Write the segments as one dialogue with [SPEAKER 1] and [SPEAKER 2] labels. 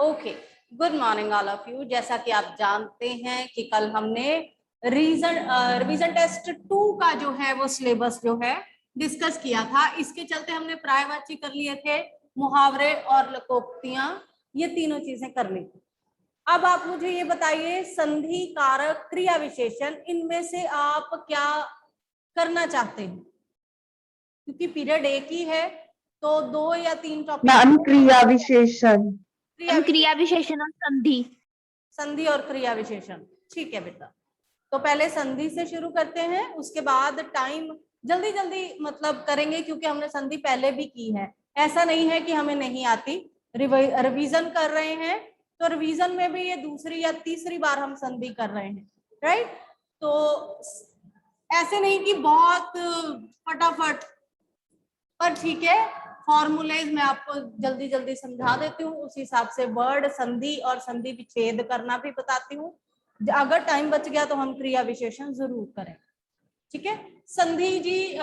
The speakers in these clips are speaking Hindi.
[SPEAKER 1] Okay, good morning all of you. जैसा कि आप जानते हैं कि कल हमने रिवीजन टेस्ट 2 का जो है वो सिलेबस जो है डिस्कस किया था। इसके चलते हमने पर्यायवाची कर लिए थे, मुहावरे और लोकोक्तियां, ये तीनों चीजें कर ली। अब आप मुझे ये बताइए, संधि, कारक, क्रिया विशेषण, इनमें से आप क्या करना चाहते हैं? क्योंकि पीरियड एक ही है तो 2 या 3 टॉपिक।
[SPEAKER 2] मैम क्रिया विशेषण।
[SPEAKER 3] क्रिया विशेषण और संधि।
[SPEAKER 1] संधि और क्रिया विशेषण, ठीक है बेटा। तो पहले संधि से शुरू करते हैं, उसके बाद टाइम जल्दी जल्दी मतलब करेंगे, क्योंकि हमने संधि पहले भी की है। ऐसा नहीं है कि हमें नहीं आती, रिवीजन कर रहे हैं तो रिवीजन में भी ये दूसरी या तीसरी बार हम संधि कर रहे हैं, राइट। तो ऐसे नहीं कि बहुत फटाफट, पर ठीक है, फॉर्मूलेज मैं आपको जल्दी जल्दी समझा देती हूँ, उस हिसाब से वर्ड, संधि और संधि विच्छेद करना भी बताती हूँ। अगर टाइम बच गया तो हम क्रिया विशेषण जरूर करें, ठीक है। संधि जी,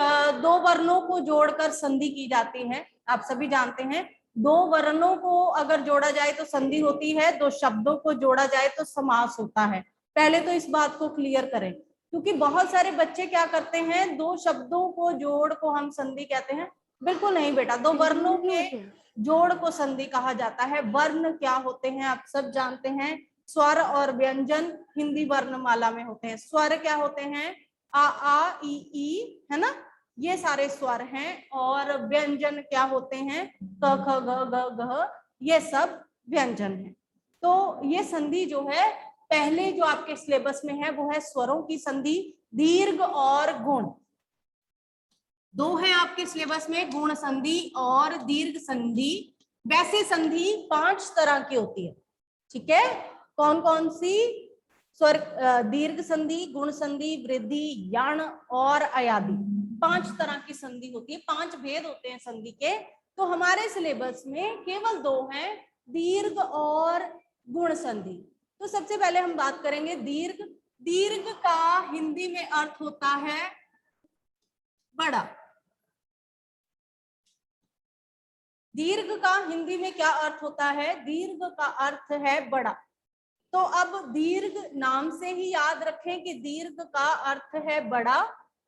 [SPEAKER 1] दो वर्णों को जोड़कर संधि की जाती है, आप सभी जानते हैं। दो वर्णों को अगर जोड़ा जाए तो संधि होती है, दो शब्दों को जोड़ा जाए तो समास होता है। पहले तो इस बात को क्लियर करें, क्योंकि बहुत सारे बच्चे क्या करते हैं, दो शब्दों को जोड़ को हम संधि कहते हैं। बिल्कुल नहीं बेटा, दो वर्णों के जोड़ को संधि कहा जाता है। वर्ण क्या होते हैं आप सब जानते हैं, स्वर और व्यंजन हिंदी वर्णमाला में होते हैं। स्वर क्या होते हैं, आ ई, है ना, ये सारे स्वर हैं। और व्यंजन क्या होते हैं, क ख ग घ, ये सब व्यंजन हैं। तो ये संधि जो है पहले जो आपके सिलेबस में है वो है स्वरों की संधि, दीर्घ और गुण। दो है आपके सिलेबस में, गुण संधि और दीर्घ संधि। वैसे संधि 5 तरह की होती है, ठीक है। कौन कौन सी? स्वर, दीर्घ संधि, गुण संधि, वृद्धि, यण और अयादि। 5 तरह की संधि होती है, 5 भेद होते हैं संधि के। तो हमारे सिलेबस में केवल 2 हैं, दीर्घ और गुण संधि। तो सबसे पहले हम बात करेंगे दीर्घ। दीर्घ का हिंदी में अर्थ होता है बड़ा। दीर्घ का हिंदी में क्या अर्थ होता है? दीर्घ का अर्थ है बड़ा। तो अब दीर्घ नाम से ही याद रखें कि दीर्घ का अर्थ है बड़ा।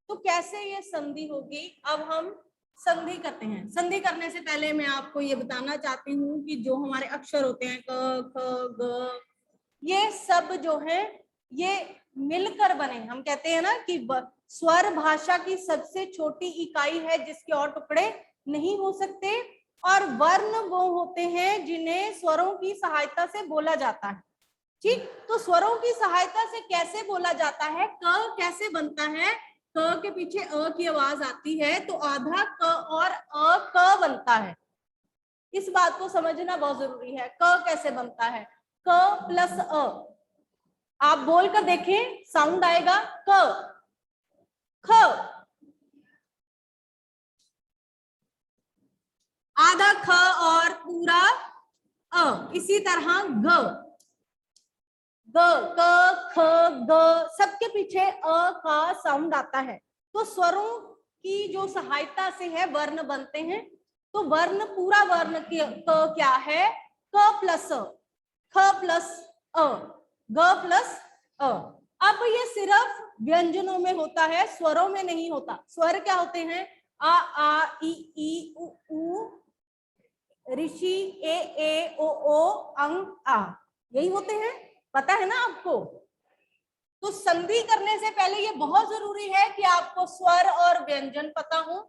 [SPEAKER 1] तो कैसे ये संधि होगी? अब हम संधि करते हैं। संधि करने से पहले मैं आपको ये बताना चाहती हूँ कि जो हमारे अक्षर होते हैं क ख ग, ये सब जो है ये मिलकर बने। हम कहते हैं ना कि स्वर भाषा की सबसे छोटी इकाई है जिसके और टुकड़े नहीं हो सकते। और वर्ण वो होते हैं जिन्हें स्वरों की सहायता से बोला जाता है, ठीक। तो स्वरों की सहायता से कैसे बोला जाता है? क कैसे बनता है? क के पीछे अ की आवाज आती है तो आधा क और अ क बनता है। इस बात को समझना बहुत जरूरी है। क कैसे बनता है? क प्लस अ। आप बोलकर देखें, साउंड आएगा क, ख, आधा ख और पूरा अ। इसी तरह ग, ग, क, ख, ग, सबके पीछे अ का साउंड आता है। तो स्वरों की जो सहायता से है वर्ण बनते हैं। तो वर्ण, पूरा वर्ण क क्या है? क प्लस अ, ख प्लस अ, ग प्लस अ। अब ये सिर्फ व्यंजनों में होता है, स्वरों में नहीं होता। स्वर क्या होते हैं? आ ई उ ऊ, ऋषि ए ओ अंग आ, यही होते हैं। पता है ना आपको? तो संधि करने से पहले ये बहुत जरूरी है कि आपको स्वर और व्यंजन पता हो।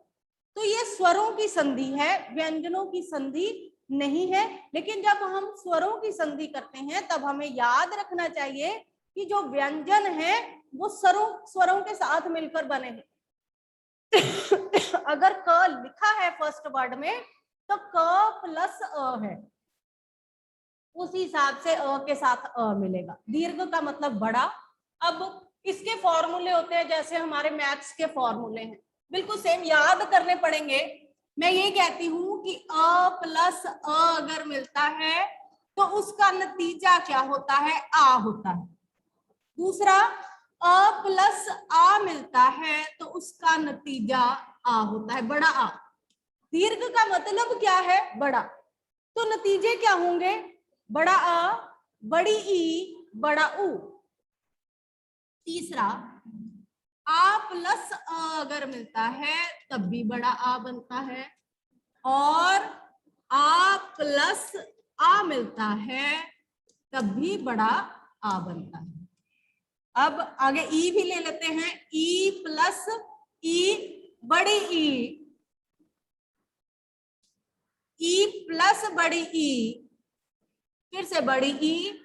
[SPEAKER 1] तो ये स्वरों की संधि है, व्यंजनों की संधि नहीं है। लेकिन जब हम स्वरों की संधि करते हैं तब हमें याद रखना चाहिए कि जो व्यंजन है वो स्वरों के साथ मिलकर बने हैं। अगर क लिखा है फर्स्ट वर्ड में तो क प्लस अ है, उस हिसाब से अ के साथ अ मिलेगा। दीर्घ का मतलब बड़ा। अब इसके फॉर्मूले होते हैं जैसे हमारे मैथ्स के फॉर्मूले हैं, बिल्कुल सेम याद करने पड़ेंगे। मैं ये कहती हूं कि अ प्लस अ अगर मिलता है तो उसका नतीजा क्या होता है? आ होता है। दूसरा, अ प्लस आ मिलता है तो उसका नतीजा आ होता है, बड़ा आ। दीर्घ का मतलब क्या है? बड़ा। तो नतीजे क्या होंगे? बड़ा अ, बड़ी ई, बड़ा ऊ। तीसरा, आ प्लस अ अगर मिलता है तब भी बड़ा आ बनता है, और आ प्लस आ मिलता है तब भी बड़ा आ बनता है। अब आगे ई भी ले लेते हैं, ई प्लस ई, बड़ी ई प्लस बड़ी ई, फिर से बड़ी ई,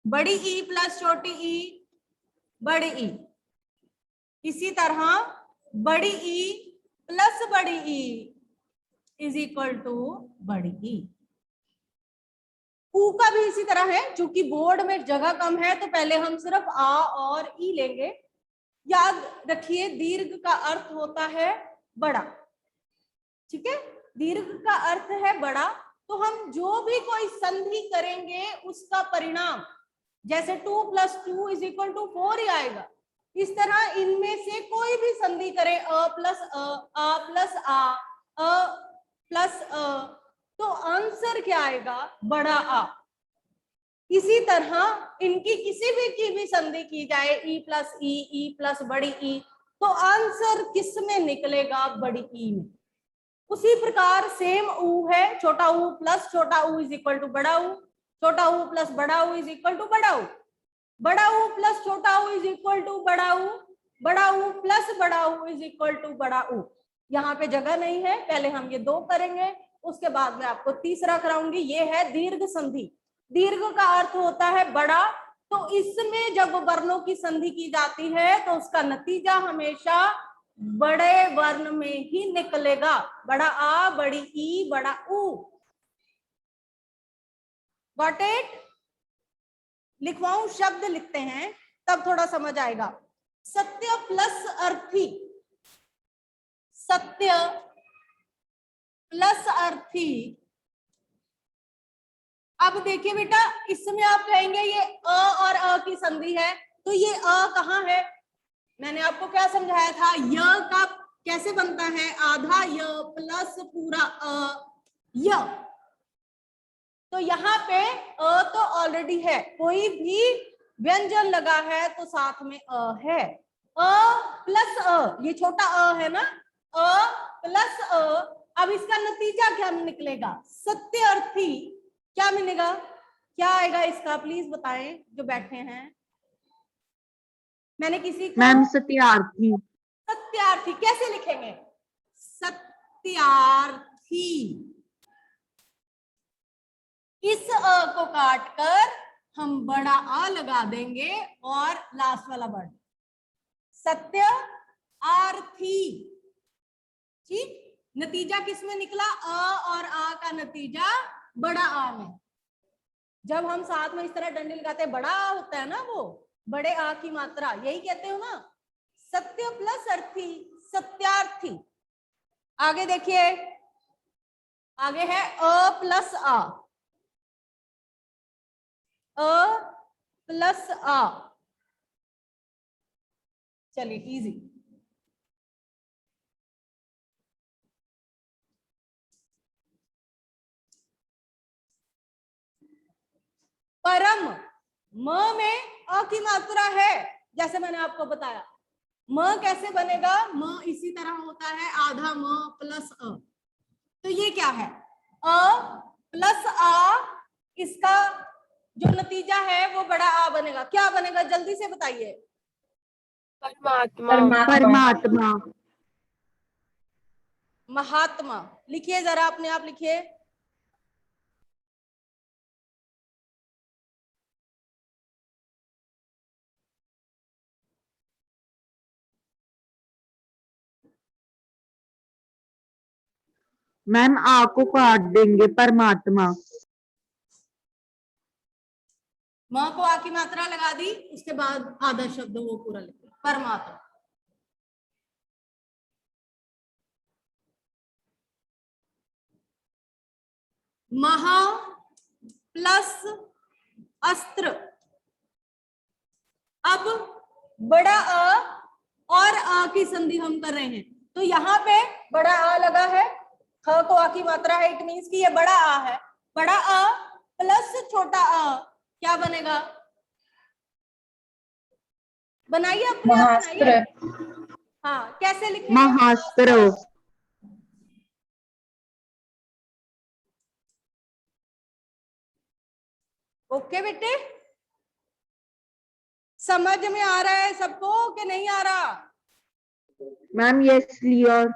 [SPEAKER 1] बड़ी ई प्लस छोटी ई, बड़ी ई। इसी तरह बड़ी ई प्लस बड़ी ई इज इक्वल टू बड़ी ई। ऊ का भी इसी तरह है, चूंकि बोर्ड में जगह कम है तो पहले हम सिर्फ आ और ई लेंगे। याद रखिए दीर्घ का अर्थ होता है बड़ा, ठीक है, दीर्घ का अर्थ है बड़ा। तो हम जो भी कोई संधि करेंगे उसका परिणाम जैसे 2 + 2 = 4 ही आएगा। इस तरह इनमें से कोई भी संधि करें, अ प्लस आ प्लस अ प्लस तो आंसर क्या आएगा, बड़ा आ। इसी तरह इनकी किसी भी की भी संधि की जाए, ई प्लस ई प्लस बड़ी ई, तो आंसर किस में निकलेगा, बड़ी ई में। उसी प्रकार सेम ऊ है, छोटा ऊ प्लस छोटा ऊ इज इक्वल टू बड़ा ऊ, छोटा ऊ प्लस बड़ा ऊ इज इक्वल टू बड़ा ऊ, बड़ा ऊ प्लस छोटा ऊ इज इक्वल टू बड़ा ऊ, बड़ा ऊ प्लस बड़ा ऊ इज इक्वल टू बड़ा ऊ। यहाँ पे जगह नहीं है, पहले हम ये दो करेंगे, उसके बाद में आपको तीसरा कराऊंगी। ये है दीर्घ संधि। दीर्घ का अर्थ होता है बड़ा, तो इसमें जब वर्णों की संधि की जाती है तो उसका नतीजा हमेशा बड़े वर्ण में ही निकलेगा, बड़ा आ, बड़ी ई, बड़ा ऊ। Got it? लिखवाऊं, शब्द लिखते हैं तब थोड़ा समझ आएगा। सत्य प्लस अर्थी, सत्य प्लस अर्थी। अब देखिए बेटा, इसमें आप कहेंगे ये अ और अ की संधि है, तो ये अ कहाँ है? मैंने आपको क्या समझाया था, य का कैसे बनता है, आधा य प्लस पूरा अ य। तो यहाँ पे अ तो ऑलरेडी है, कोई भी व्यंजन लगा है तो साथ में अ है। अ प्लस अ, ये छोटा अ है ना, अ प्लस अ। अब इसका नतीजा क्या निकलेगा, सत्य अर्थी। क्या मिलेगा, क्या आएगा इसका, प्लीज बताएं जो बैठे हैं। मैंने किसी को
[SPEAKER 2] मैम सत्यार्थी।
[SPEAKER 1] सत्यार्थी कैसे लिखेंगे, सत्यार्थी। इस अ को काटकर हम बड़ा आ लगा देंगे और लास्ट वाला वर्ड सत्य आर्थी। ठीक, नतीजा किसमें निकला, अ और आ का नतीजा बड़ा आ में। जब हम साथ में इस तरह डंडे लगाते हैं, बड़ा आ होता है ना, वो बड़े आ की मात्रा, यही कहते हो ना, सत्य प्लस अर्थी, सत्यार्थी। आगे देखिए, आगे है अ प्लस आ, अ प्लस आ। चलिए इजी। परम, म में अ की मात्रा है, जैसे मैंने आपको बताया। म कैसे बनेगा, म इसी तरह होता है, आधा म प्लस अ। तो ये क्या है, अ प्लस आ, इसका जो नतीजा है वो बड़ा आ बनेगा। क्या बनेगा, जल्दी से बताइए।
[SPEAKER 2] परमात्मा।
[SPEAKER 1] महात्मा। लिखिए जरा, अपने आप लिखिए।
[SPEAKER 2] मैम आ को काट देंगे, परमात्मा।
[SPEAKER 1] म को आ की मात्रा लगा दी, उसके बाद आधा शब्द वो पूरा लिखिए, परमात्मा। महा प्लस अस्त्र। अब बड़ा अ और आ की संधि हम कर रहे हैं, तो यहाँ पे बड़ा आ लगा है, ख को आ की मात्रा है, इट मीन्स कि ये बड़ा आ है। बड़ा आ प्लस छोटा आ क्या बनेगा? बनाइए अपने आप
[SPEAKER 4] महास्त्र।
[SPEAKER 1] बनाइए। हाँ, कैसे लिखेंगे?
[SPEAKER 2] महास्त्र।
[SPEAKER 1] ओके बेटे, समझ में आ रहा है सबको कि नहीं आ रहा?
[SPEAKER 2] Ma'am yes clear.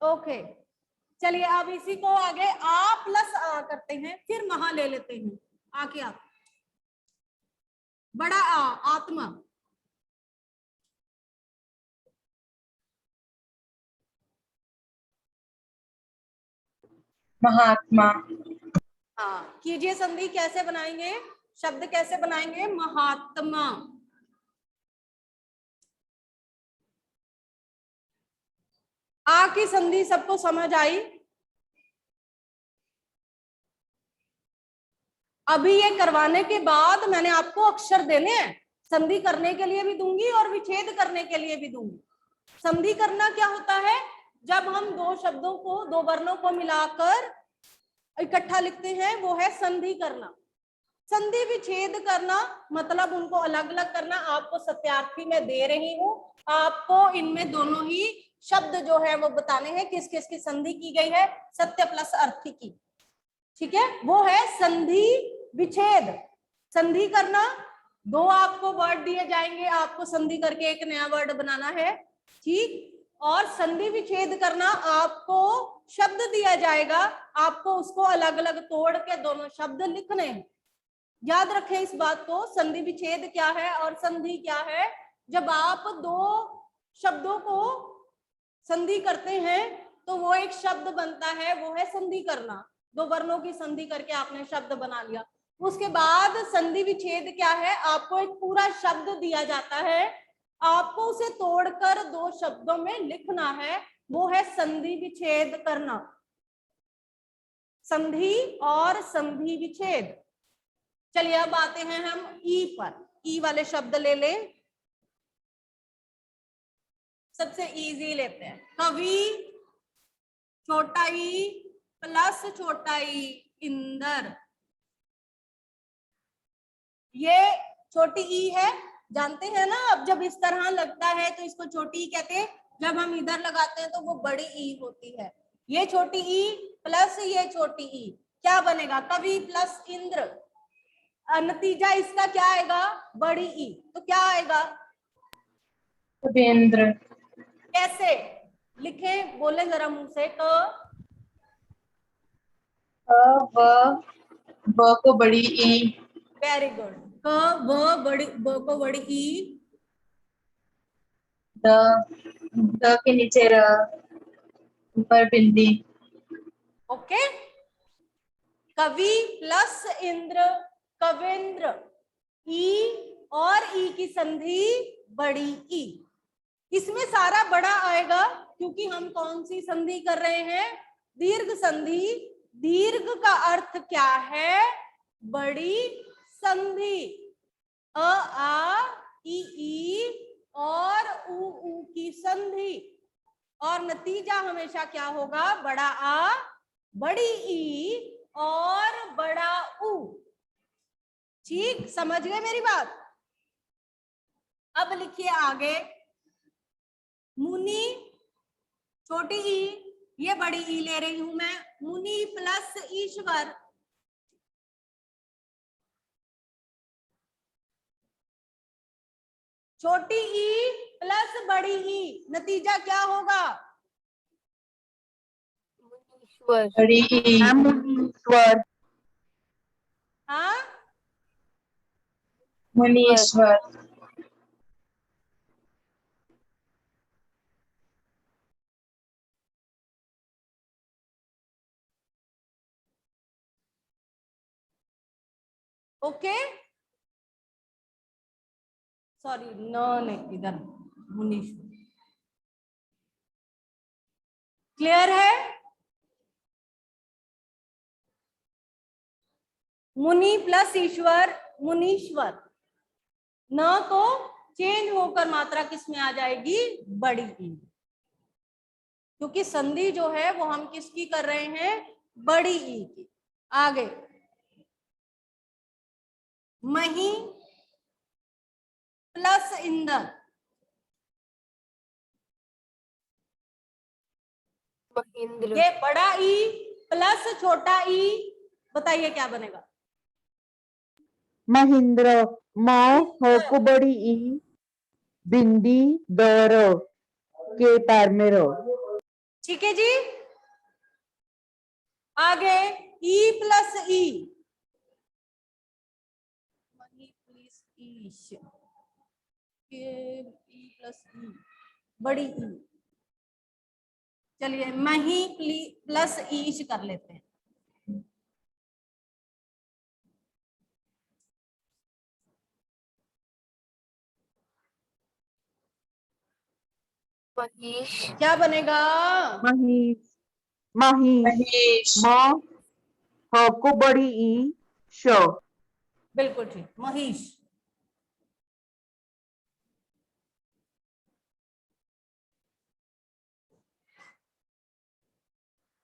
[SPEAKER 1] ओके, चलिए अब इसी को आगे आ प्लस आ करते हैं, फिर महा ले लेते हैं। आ क्या? बड़ा आ आत्मा।
[SPEAKER 4] महात्मा।
[SPEAKER 1] हाँ, कीजिए संधि, कैसे बनाएंगे? शब्द कैसे बनाएंगे? महात्मा। आ की संधि सबको समझ आई? अभी ये करवाने के बाद मैंने आपको अक्षर देने हैं, संधि करने के लिए भी दूंगी और विच्छेद करने के लिए भी दूंगी। संधि करना क्या होता है? जब हम दो शब्दों को, दो वर्णों को मिलाकर इकट्ठा लिखते हैं, वो है संधि करना। संधि विच्छेद करना मतलब उनको अलग अलग करना। आपको सत्यार्थी में दे रही हूं, आपको इनमें दोनों ही शब्द जो है वो बताने हैं किस किस की संधि की गई है, सत्य प्लस अर्थी की। ठीक है, वो है संधि विच्छेद। संधि करना, दो आपको वर्ड दिए जाएंगे, आपको संधि करके एक नया वर्ड बनाना है। ठीक, और संधि विच्छेद करना, आपको शब्द दिया जाएगा, आपको उसको अलग अलग तोड़ के दोनों शब्द लिखने हैं। याद रखें इस बात को, संधि विच्छेद क्या है और संधि क्या है। जब आप दो शब्दों को संधि करते हैं तो वो एक शब्द बनता है, वो है संधि करना। दो वर्णों की संधि करके आपने शब्द बना लिया। उसके बाद संधि विच्छेद क्या है? आपको एक पूरा शब्द दिया जाता है, आपको उसे तोड़कर दो शब्दों में लिखना है, वो है संधि विच्छेद करना। संधि और संधि विच्छेद। चलिए अब आते हैं हम ई पर। ई वाले शब्द ले लें, सबसे इजी लेते हैं। कवि छोटा ई प्लस छोटा ई इंदर। ये छोटी ई है, जानते हैं ना। अब जब इस तरह लगता है तो इसको छोटी ई कहते हैं, जब हम इधर लगाते हैं तो वो बड़ी ई होती है। ये छोटी ई प्लस ये छोटी ई क्या बनेगा? कवि प्लस इंद्र। नतीजा इसका क्या आएगा? बड़ी ई। तो क्या आएगा?
[SPEAKER 4] कवींद्र।
[SPEAKER 1] कैसे लिखें? बोले जरा मुंह से।
[SPEAKER 4] व को बड़ी ई।
[SPEAKER 1] Very good. क व बड़ी, ब को बड़ी ई।
[SPEAKER 4] द के नीचे र, ऊपर बिंदी।
[SPEAKER 1] ओके, कवि प्लस इंद्र कविंद्र। ई और ई की संधि बड़ी ई। इसमें सारा बड़ा आएगा क्योंकि हम कौन सी संधि कर रहे हैं? दीर्घ संधि। दीर्घ का अर्थ क्या है? बड़ी संधि। अ आ ई और उ की संधि, और नतीजा हमेशा क्या होगा? बड़ा आ, बड़ी ई और बड़ा उ। ठीक, समझ गए मेरी बात? अब लिखिए आगे। मुनि छोटी ई, ये बड़ी ई ले रही हूं मैं। मुनि प्लस ईश्वर। छोटी ई प्लस बड़ी ई, नतीजा क्या होगा?
[SPEAKER 4] बड़ी ई।
[SPEAKER 2] मैम मुनीश्वर।
[SPEAKER 1] हाँ,
[SPEAKER 4] मुनीश्वर।
[SPEAKER 1] ओके, सॉरी, न इधर मुनीश्वर। क्लियर है? मुनि प्लस ईश्वर मुनीश्वर। न को चेंज होकर मात्रा किस में आ जाएगी? बड़ी ई। क्योंकि संधि जो है वो हम किसकी कर रहे हैं, बड़ी ई की। आगे मही प्लस इंदर,
[SPEAKER 4] महेंद्र,
[SPEAKER 1] ये बड़ा ई प्लस छोटा ई, बताइए क्या बनेगा।
[SPEAKER 2] महिंद्र, म ह को बड़ी ई, बिंदी दर के पैर में र।
[SPEAKER 1] ठीक है जी। आगे ई प्लस ई, प्लस ई, प्लस ई, बड़ी ई। चलिए मही प्लस ईश कर लेते हैं।
[SPEAKER 4] महेश,
[SPEAKER 1] क्या बनेगा,
[SPEAKER 2] महीश, महीश,
[SPEAKER 4] महेश,
[SPEAKER 2] म ह को बड़ी ई, श।
[SPEAKER 1] बिल्कुल ठीक, महीश।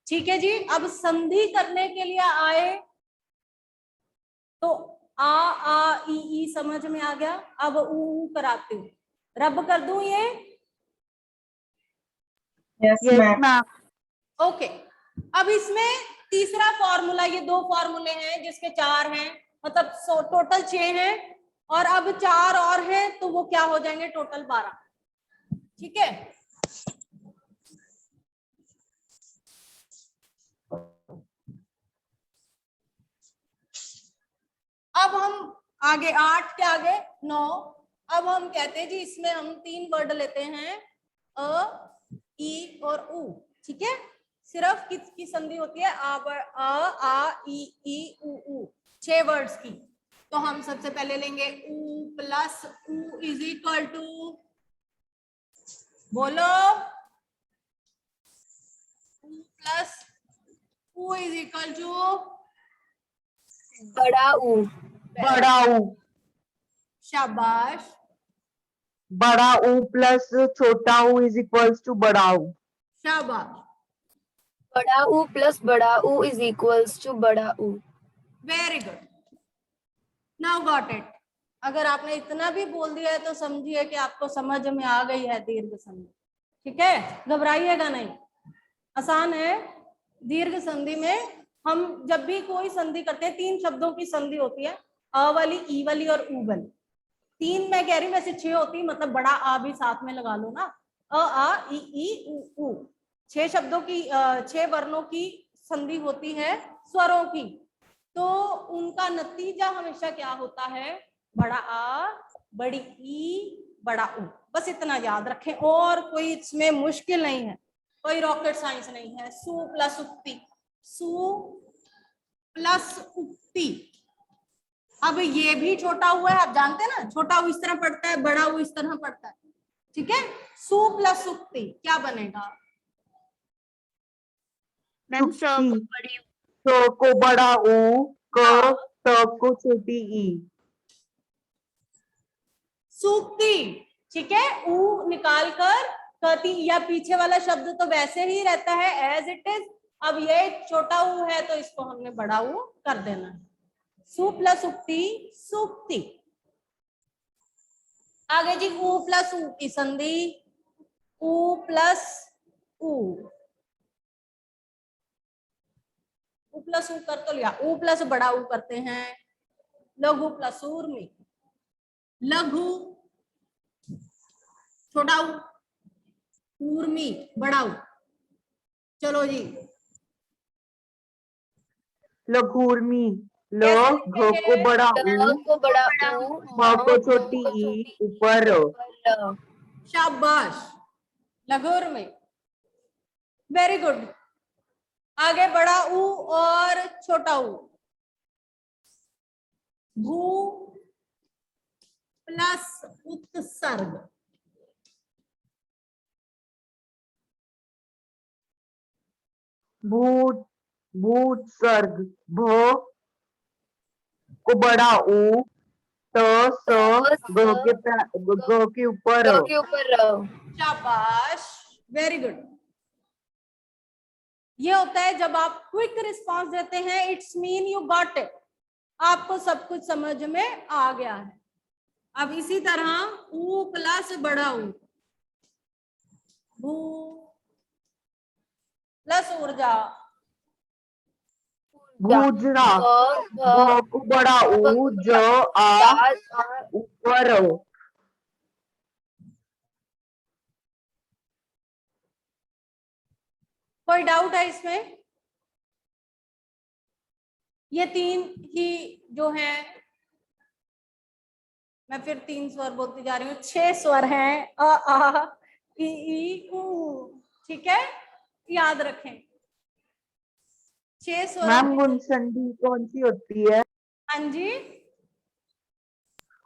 [SPEAKER 1] ठीक है जी। अब संधि करने के लिए आए तो आ ई समझ में आ गया। अब ऊ कराती हूँ, रब कर दूं ये।
[SPEAKER 4] Yes
[SPEAKER 2] yes
[SPEAKER 4] ma'am,
[SPEAKER 2] ma'am.
[SPEAKER 1] Okay, अब इसमें तीसरा फॉर्मूला, ये दो फॉर्मूले हैं जिसके चार हैं, मतलब टोटल 6 हैं, और अब 4 और हैं तो वो क्या हो जाएंगे, टोटल 12। ठीक है, अब हम आगे 8 के आगे 9। अब हम कहते हैं जी इसमें हम 3 वर्ड लेते हैं, अ ई और उ। ठीक है, सिर्फ किसकी संधि होती है, आ ई उ 6 वर्ड्स की। तो हम सबसे पहले लेंगे उ प्लस उ इज इक्वल टू, बोलो, उ प्लस उ इज इक्वल टू
[SPEAKER 4] बड़ा ऊ,
[SPEAKER 2] बड़ा ऊ,
[SPEAKER 1] शाबाश,
[SPEAKER 2] बड़ा ऊ प्लस छोटा ऊ इज इक्वल्स टू बड़ा ऊ।
[SPEAKER 1] शाबाश,
[SPEAKER 4] बड़ा ऊ प्लस बड़ा ऊ इज इक्वल्स टू बड़ा ऊ।
[SPEAKER 1] Very good, now got it. अगर आपने इतना भी बोल दिया है तो समझिए कि आपको समझ में आ गई है दीर्घ संधि। ठीक है, घबराइएगा नहीं, आसान है। दीर्घ संधि में हम जब भी कोई संधि करते हैं, 3 शब्दों की संधि होती है, अ वाली, ई वाली और ऊ वाली। 3 मैं कह रही हूँ, वैसे 6 होती, मतलब बड़ा आ भी साथ में लगा लो ना, अ आ ई ऊ 6 शब्दों की 6 वर्णों की संधि होती है, स्वरों की। तो उनका नतीजा हमेशा क्या होता है, बड़ा आ, बड़ी ई, बड़ा ऊ। बस इतना याद रखें, और कोई इसमें मुश्किल नहीं है, कोई रॉकेट साइंस नहीं है। सु प्लस उक्ति, सु प्लस उक्ति। अब ये भी छोटा हुआ है, आप जानते हैं ना, छोटा ऊ इस तरह पढ़ता है, बड़ा ऊ इस तरह पढ़ता है। ठीक है, सु प्लस उक्ति क्या बनेगा,
[SPEAKER 3] मैम स को
[SPEAKER 2] सुक्ति,
[SPEAKER 3] बड़ी
[SPEAKER 2] स को बड़ा ऊ, क त को छोटी ई।
[SPEAKER 1] सूक्ति। ठीक है, ऊ निकाल कर कहती, या पीछे वाला शब्द तो वैसे ही रहता है एज इट इज। अब ये छोटा ऊ है तो इसको हमने बड़ा ऊ कर देना है। सु प्लस उक्ति, सूक्ति। आगे जी ऊ प्लस ऊ की संधि, ऊ प्लस ऊ, ऊ प्लस ऊ कर तो लिया, ऊ प्लस बड़ा ऊ करते हैं, लघु प्लस ऊर्मी, लघु छोटा ऊ, ऊर्मी बड़ा ऊ। चलो जी,
[SPEAKER 2] लघुर्मी, ल
[SPEAKER 1] कैसे
[SPEAKER 2] घ
[SPEAKER 1] लिखेंगे?
[SPEAKER 2] को बड़ा
[SPEAKER 4] ल
[SPEAKER 2] ऊ,
[SPEAKER 4] को बड़ा ऊ,
[SPEAKER 2] म को छोटी ई, ऊपर र।
[SPEAKER 4] र।
[SPEAKER 1] शाबाश, लघुर में, वेरी गुड। आगे बड़ा ऊ और छोटा ऊ, भू प्लस उत्सर्ग,
[SPEAKER 2] भूत, भूत सर्ग, भ को बड़ा ऊ, त स ग के ऊपर र।
[SPEAKER 4] ग के ऊपर र।
[SPEAKER 1] शाबाश, वेरी गुड। ये होता है जब आप क्विक रिस्पॉन्स देते हैं, it's mean you got it, आपको सब कुछ समझ में आ गया है। अब इसी तरह ऊ प्लस बड़ा ऊ, भू प्लस ऊर्जा,
[SPEAKER 2] गुजरा
[SPEAKER 4] भ
[SPEAKER 2] ब को बड़ा ऊ ज आ ऊपर
[SPEAKER 1] कोई डाउट है इसमें? ये तीन ही जो है, मैं फिर 3 स्वर बोलती जा रही हूँ, 6 स्वर हैं, अ आ ई ऊ, ठीक है, याद रखें 6 स्वर।
[SPEAKER 2] मैम गुणसंधि कौन सी होती है?
[SPEAKER 1] हाँ जी,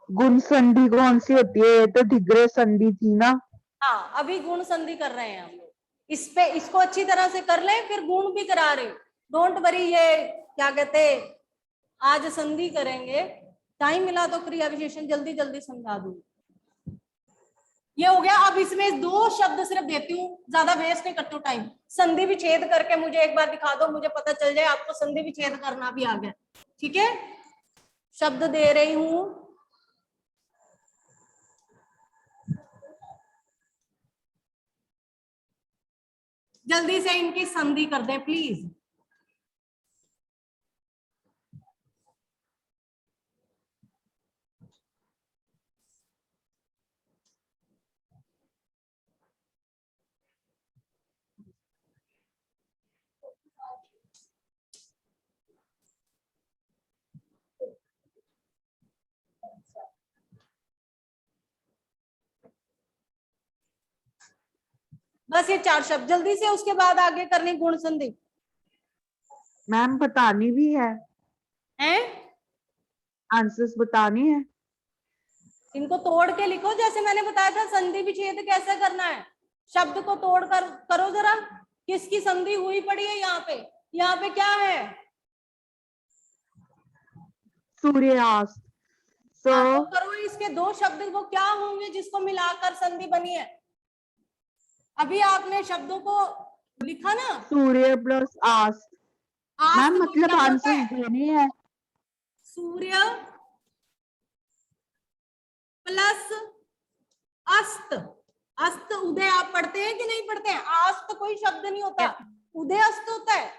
[SPEAKER 2] गुणसंधि कौन सी होती है? ये तो धिग्र संधि थी ना।
[SPEAKER 1] हाँ अभी गुण संधि कर रहे हैं हम लोग, इस पे इसको अच्छी तरह से कर लें, फिर गुण भी करा रहे, डोंट वरी। ये क्या कहते, आज संधि करेंगे, टाइम मिला तो क्रिया विशेषण जल्दी जल्दी समझा दूंगी। ये हो गया। अब इसमें 2 शब्द सिर्फ देती हूँ, ज्यादा वेस्ट नहीं करती हूँ टाइम। संधि विच्छेद करके मुझे एक बार दिखा दो, मुझे पता चल जाए आपको संधि विच्छेद करना भी आ गया, ठीक है। शब्द दे रही हूं, जल्दी से इनकी संधि कर दें प्लीज। बस ये 4 शब्द जल्दी से, उसके बाद आगे करनी गुण संधि
[SPEAKER 2] मैम बतानी भी है,
[SPEAKER 1] है।
[SPEAKER 2] आंसर्स बतानी है।
[SPEAKER 1] इनको तोड़ के लिखो, जैसे मैंने बताया था संधि विच्छेद कैसे करना है। शब्द को तोड़ कर करो जरा, किसकी संधि हुई पड़ी है यहाँ पे? यहाँ पे क्या है?
[SPEAKER 2] सूर्यास्त।
[SPEAKER 1] हाँ, तो करो इसके 2 शब्द को, क्या होंगे जिसको मिलाकर संधि बनी है? अभी आपने शब्दों को लिखा ना,
[SPEAKER 2] सूर्य प्लस आस्त।
[SPEAKER 1] आस्त
[SPEAKER 2] मैम
[SPEAKER 1] को
[SPEAKER 2] मतलब
[SPEAKER 1] क्या होता
[SPEAKER 2] आंसर्स
[SPEAKER 1] है?
[SPEAKER 2] देने हैं।
[SPEAKER 1] सूर्य प्लस अस्त। अस्त उदय आप पढ़ते हैं कि नहीं पढ़ते हैं? आस्त कोई शब्द नहीं होता, उदय अस्त होता है।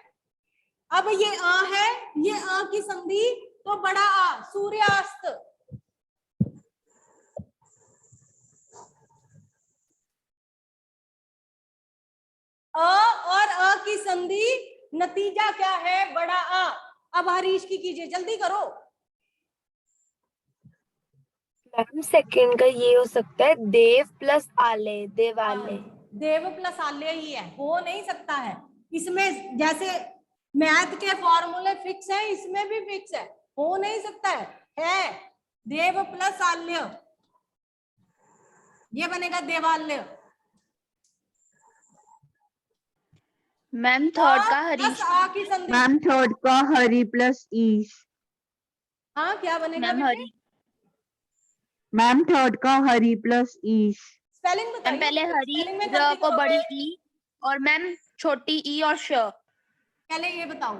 [SPEAKER 1] अब ये आ है, ये आ की संधि तो बड़ा आ, सूर्यास्त। अ और अ की संधि, नतीजा क्या है? बड़ा आ। अब हरीश की कीजिए, जल्दी करो।
[SPEAKER 4] मैम सेकंड का ये हो सकता है, देव प्लस आले, देवालय।
[SPEAKER 1] देव प्लस आल्य ही है, हो नहीं सकता है। इसमें जैसे मैथ के फॉर्मूले फिक्स है, इसमें भी फिक्स है, हो नहीं सकता है देव प्लस आल्य, ये बनेगा देवालय।
[SPEAKER 3] मैम थर्ड का हरीश।
[SPEAKER 1] आ की संधि,
[SPEAKER 2] मैम थर्ड का हरि प्लस ईश।
[SPEAKER 1] हाँ क्या बनेगा
[SPEAKER 3] मैम
[SPEAKER 1] बेटे?
[SPEAKER 3] हरी।
[SPEAKER 2] मैम थर्ड का हरि प्लस ईश।
[SPEAKER 1] स्पेलिंग
[SPEAKER 3] मैम
[SPEAKER 1] बताइए,
[SPEAKER 3] पहले हरी,
[SPEAKER 1] स्पेलिंग में
[SPEAKER 3] र
[SPEAKER 1] गलती
[SPEAKER 3] को बड़ी
[SPEAKER 1] करोगे।
[SPEAKER 3] ई, और मैम छोटी ई और श।
[SPEAKER 1] पहले ये बताओ,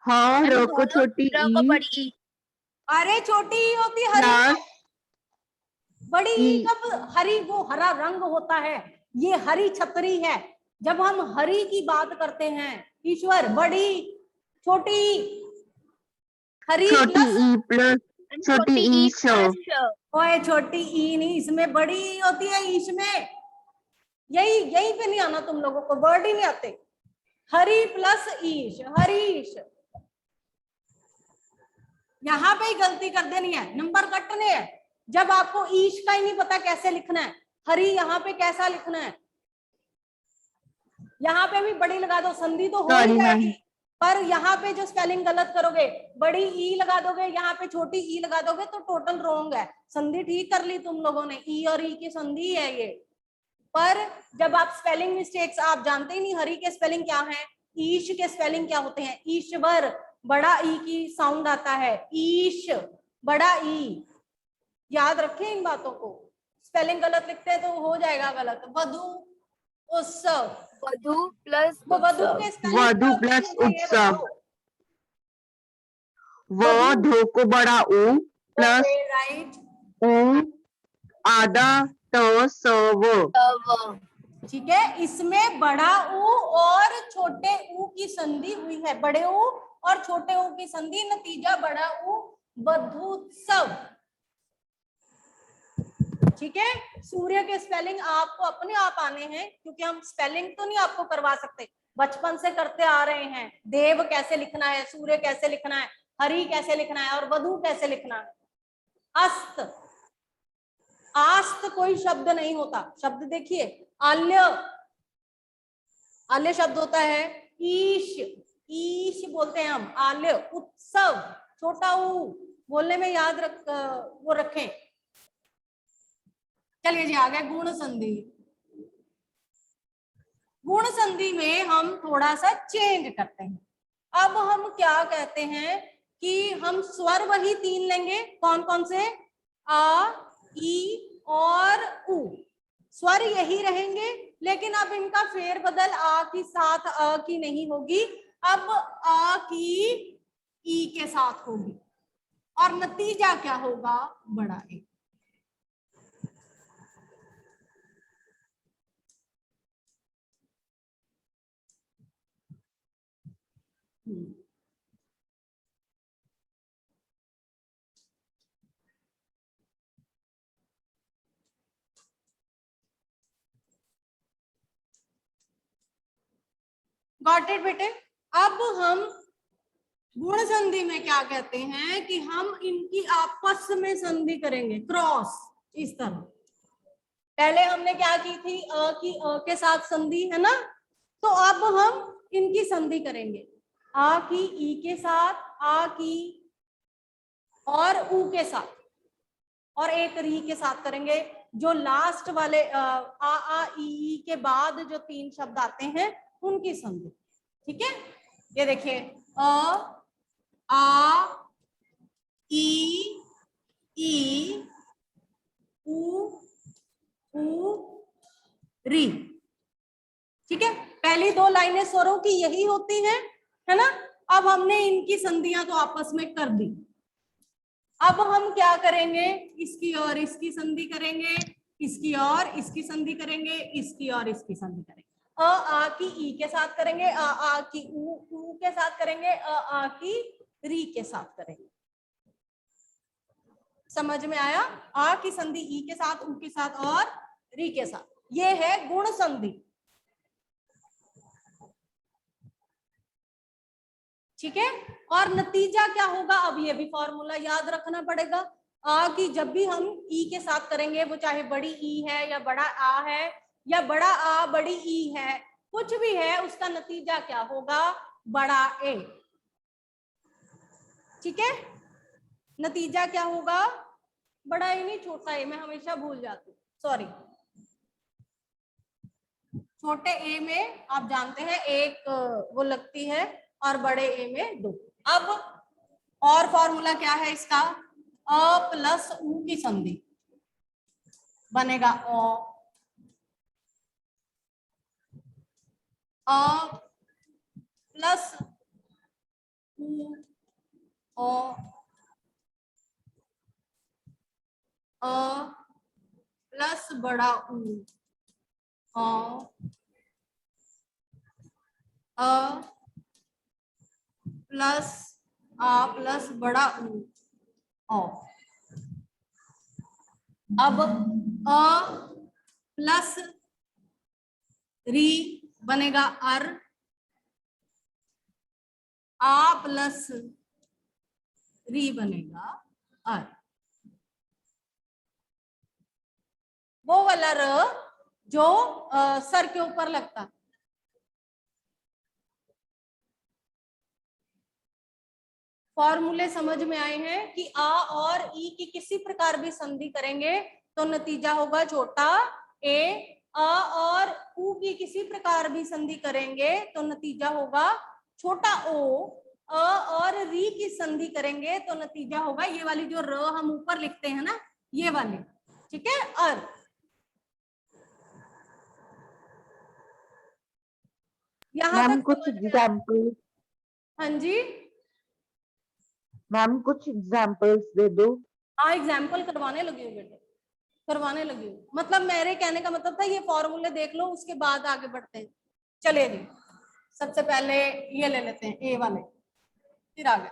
[SPEAKER 2] हाँ
[SPEAKER 3] मैम
[SPEAKER 2] र को
[SPEAKER 3] दोनों
[SPEAKER 2] छोटी
[SPEAKER 3] र को
[SPEAKER 2] ई
[SPEAKER 3] बड़ी ई।
[SPEAKER 1] अरे छोटी ई होती है हरी,
[SPEAKER 2] प्लस
[SPEAKER 1] बड़ी ई
[SPEAKER 2] ई।
[SPEAKER 1] कब? हरी वो हरा रंग होता है, ये हरी छतरी है। जब हम हरी की बात करते हैं ईश्वर, बड़ी छोटी ई, हरी
[SPEAKER 2] छोटी
[SPEAKER 1] प्लस,
[SPEAKER 2] ई प्लस
[SPEAKER 3] मैम
[SPEAKER 2] छोटी
[SPEAKER 3] छोटी
[SPEAKER 2] ई
[SPEAKER 3] ई
[SPEAKER 2] श।
[SPEAKER 3] प्लस श।
[SPEAKER 1] ओए छोटी ई नहीं, इसमें बड़ी ई होती है ईश में। यही यहीं पे नहीं आना तुम लोगों को, वर्ड ही नहीं आते। हरी प्लस ईश, हरीश। यहाँ पे ही गलती कर देनी है, नंबर कटने हैं। जब आपको ईश का ही नहीं पता कैसे लिखना है, हरी यहाँ पे कैसा लिखना है, यहाँ पे भी बड़ी लगा दो, संधि तो हो ही
[SPEAKER 2] सॉरी मैम।
[SPEAKER 1] जाएगी। पर यहाँ पे जो स्पेलिंग गलत करोगे, बड़ी ई लगा दोगे, यहाँ पे छोटी ई लगा दोगे, तो टोटल रॉन्ग है। संधि ठीक कर ली तुम लोगों ने, ई और ई की संधि है ये। पर जब आप स्पेलिंग मिस्टेक्स, आप जानते ही नहीं हरी के स्पेलिंग क्या है, ईश के स्पेलिंग क्या होते हैं। ईश्वर, बड़ा ई की साउंड आता है, ईश बड़ा ई। याद रखें इन बातों को, स्पेलिंग गलत लिखते हैं तो हो जाएगा गलत। वधु उत्सव।
[SPEAKER 4] वधु प्लस
[SPEAKER 1] वो वधु
[SPEAKER 4] उत्सव।
[SPEAKER 1] के spelling
[SPEAKER 2] वधु
[SPEAKER 1] क्या होंगे
[SPEAKER 2] प्लस
[SPEAKER 1] मुझे ये
[SPEAKER 2] उत्सव।
[SPEAKER 1] बताओ।
[SPEAKER 2] व
[SPEAKER 1] वधु।
[SPEAKER 2] धो को बड़ा ऊ प्लस
[SPEAKER 1] ओके राइट।
[SPEAKER 2] ऊ आधा त स व।
[SPEAKER 4] तव।
[SPEAKER 1] ठीक है, इसमें बड़ा ऊ और छोटे ऊ की संधि हुई है, बड़े ऊ और छोटे ऊ की संधि, नतीजा बड़ा ऊ, वधूत्सव। ठीक है, सूर्य के स्पेलिंग आपको अपने आप आने हैं, क्योंकि हम स्पेलिंग तो नहीं आपको करवा सकते, बचपन से करते आ रहे हैं। देव कैसे लिखना है, सूर्य कैसे लिखना है, हरि कैसे लिखना है और वधु कैसे लिखना है। अस्त, आस्त कोई शब्द नहीं होता। शब्द देखिए, आल्य, आल्य शब्द होता है ईश, ईश बोलते हैं हम, आल्य। उत्सव, छोटा ऊ, बोलने में याद वो रखें। चलिए जी आगे, गुण संधि। गुण संधि में हम थोड़ा सा चेंज करते हैं। अब हम क्या कहते हैं कि हम स्वर वही 3 लेंगे। कौन कौन से? आ, ई और उ। स्वर यही रहेंगे, लेकिन अब इनका फेरबदल आ की साथ अ की नहीं होगी, अब आ की ई के साथ होगी। और नतीजा क्या होगा? बड़ा ए। गॉट इट बेटे? अब हम गुण संधि में क्या कहते हैं कि हम इनकी आपस में संधि करेंगे, क्रॉस, इस तरह। पहले हमने क्या की थी? अ की अ के साथ संधि, है ना? तो अब हम इनकी संधि करेंगे, आ की ई के साथ, आ की और ऊ के साथ, और एक री के साथ करेंगे। जो लास्ट वाले आ ई के बाद जो 3 शब्द आते हैं उनकी संधि। ठीक है, ये देखिए, अ, आ, ई, ऊ, री। ठीक है, पहली 2 लाइनें स्वरों की यही होती हैं, है ना? अब हमने इनकी संधियां तो आपस में कर दी। अब हम क्या करेंगे? इसकी और इसकी संधि करेंगे, इसकी और इसकी संधि करेंगे, इसकी और इसकी संधि करेंगे। अ आ की ई के साथ करेंगे, अ आ की ऊ के साथ करेंगे, अ आ की री के साथ करेंगे। समझ में आया? आ की संधि ई के साथ, ऊ के साथ और री के साथ, ये है गुण संधि। ठीक है, और नतीजा क्या होगा? अब ये भी फॉर्मूला याद रखना पड़ेगा। आ की जब भी हम ई के साथ करेंगे, वो चाहे बड़ी ई है या बड़ा आ है, या बड़ा आ बड़ी ई है, कुछ भी है, उसका नतीजा क्या होगा? बड़ा ए। ठीक है, नतीजा क्या होगा? बड़ा ए, नहीं छोटा ए, मैं हमेशा भूल जाती हूँ, सॉरी। छोटे ए में आप जानते हैं एक वो लगती है, और बड़े ए में 2। अब और फॉर्मूला क्या है इसका? अ प्लस ऊ की संधि बनेगा अ प्लस ऊ, अ प्लस बड़ा ऊ, अ प्लस आ प्लस बड़ा ऊ, ओ। अब अ प्लस री बनेगा अर, आ प्लस री बनेगा अर। वो वाला र जो सर के ऊपर लगता। फॉर्मूले समझ में आए हैं कि आ और ई की किसी प्रकार भी संधि करेंगे तो नतीजा होगा छोटा ए। आ और ऊ की किसी प्रकार भी संधि करेंगे तो नतीजा होगा छोटा ओ। अ और री की संधि करेंगे तो नतीजा होगा ये वाली जो र हम ऊपर लिखते हैं ना, ये वाली। ठीक है, अर। यहाँ
[SPEAKER 2] मैम
[SPEAKER 1] तक
[SPEAKER 2] कुछ
[SPEAKER 1] समझ में
[SPEAKER 2] एग्जाम्पल,
[SPEAKER 1] हाँ जी,
[SPEAKER 2] मैम कुछ एग्जाम्पल्स दे दो।
[SPEAKER 1] हाँ एग्जाम्पल करवाने लगी हूँ बेटे, करवाने लगी हूँ। मतलब मेरे कहने का मतलब था ये फॉर्मूले देख लो, उसके बाद आगे बढ़ते हैं। चलिए जी, सबसे पहले ये ले लेते हैं ए वाले, फिर आगे।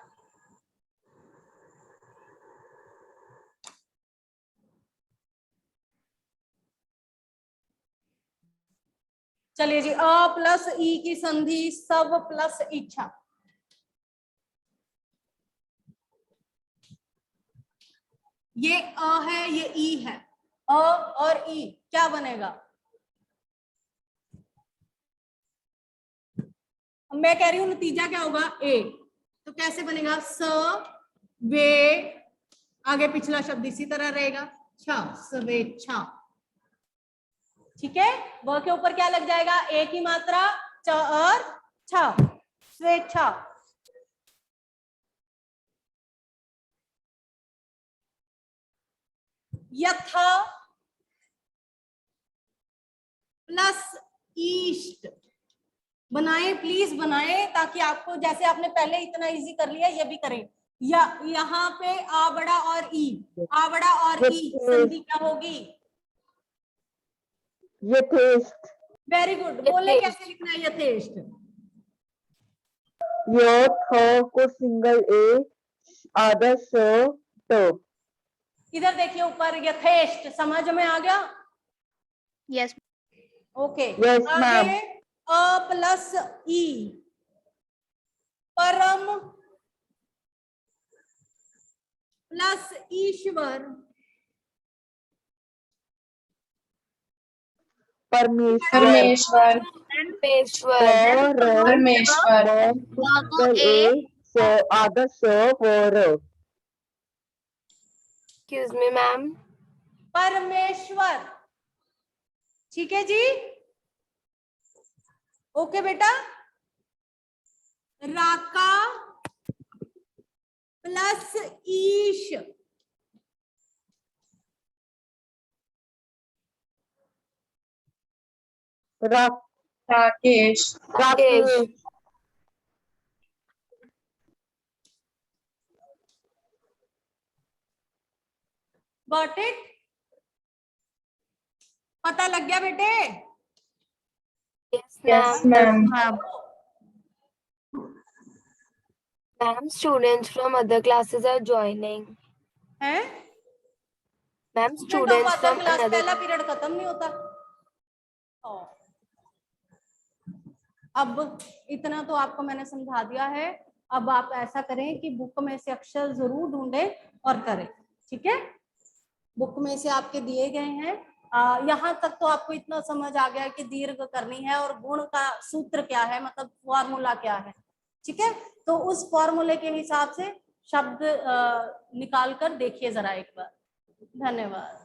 [SPEAKER 1] चलिए जी, अ प्लस ई की संधि सब प्लस इच्छा। ये अ है, ये ई है, अ और ई क्या बनेगा? मैं कह रही हूं नतीजा क्या होगा? ए। तो कैसे बनेगा? स वे, आगे पिछला शब्द इसी तरह रहेगा, छ, स्वेच्छा। ठीक है, व के ऊपर क्या लग जाएगा? ए की मात्रा, च और छ, स्वेच्छा। यथा प्लस ईस्ट बनाएं, प्लीज बनाएं, ताकि आपको जैसे आपने पहले इतना इजी कर लिया ये भी करें। या यहाँ पे आ बड़ा और ई, आ बड़ा और ई संधि क्या होगी?
[SPEAKER 2] यथेष्ट।
[SPEAKER 1] वेरी गुड, बोले कैसे लिखना है यथेष्ट?
[SPEAKER 2] य थ को सिंगल ए, आधा स ट।
[SPEAKER 1] इधर देखिए ऊपर, यथेष्ट समझ में आ गया?
[SPEAKER 3] Yes
[SPEAKER 1] okay.
[SPEAKER 2] Yes, ma'am.
[SPEAKER 1] आगे अ प्लस ई, परम प्लस ईश्वर,
[SPEAKER 2] परमेश्वर।
[SPEAKER 5] परमेश्वर
[SPEAKER 4] परमेश्वर
[SPEAKER 2] पर
[SPEAKER 5] परमेश्वर
[SPEAKER 2] सिंगल ए, स आधा स वर।
[SPEAKER 4] एक्सक्यूज मी मैम,
[SPEAKER 1] परमेश्वर। ठीक है जी, ओके बेटा। राका प्लस ईश,
[SPEAKER 5] राकेश
[SPEAKER 2] राकेश।
[SPEAKER 1] Got it? पता लग गया बेटे?
[SPEAKER 4] Yes
[SPEAKER 5] yes
[SPEAKER 4] ma'am.
[SPEAKER 5] Ma'am
[SPEAKER 2] ma'am.
[SPEAKER 4] Ma'am students from other classes are joining.
[SPEAKER 1] हैं?
[SPEAKER 4] Ma'am
[SPEAKER 1] student of
[SPEAKER 4] students
[SPEAKER 1] other
[SPEAKER 4] from
[SPEAKER 1] class,
[SPEAKER 4] another.
[SPEAKER 1] पहला पीरियड खत्म नहीं होता। अब इतना तो आपको मैंने समझा दिया है। अब आप ऐसा करें कि बुक में से अक्षर जरूर ढूंढें और करें। ठीक है, बुक में से आपके दिए गए हैं। यहाँ तक तो आपको इतना समझ आ गया कि दीर्घ करनी है और गुण का सूत्र क्या है, मतलब फॉर्मूला क्या है। ठीक है, तो उस फॉर्मूले के हिसाब से शब्द निकाल कर देखिए जरा एक बार। धन्यवाद।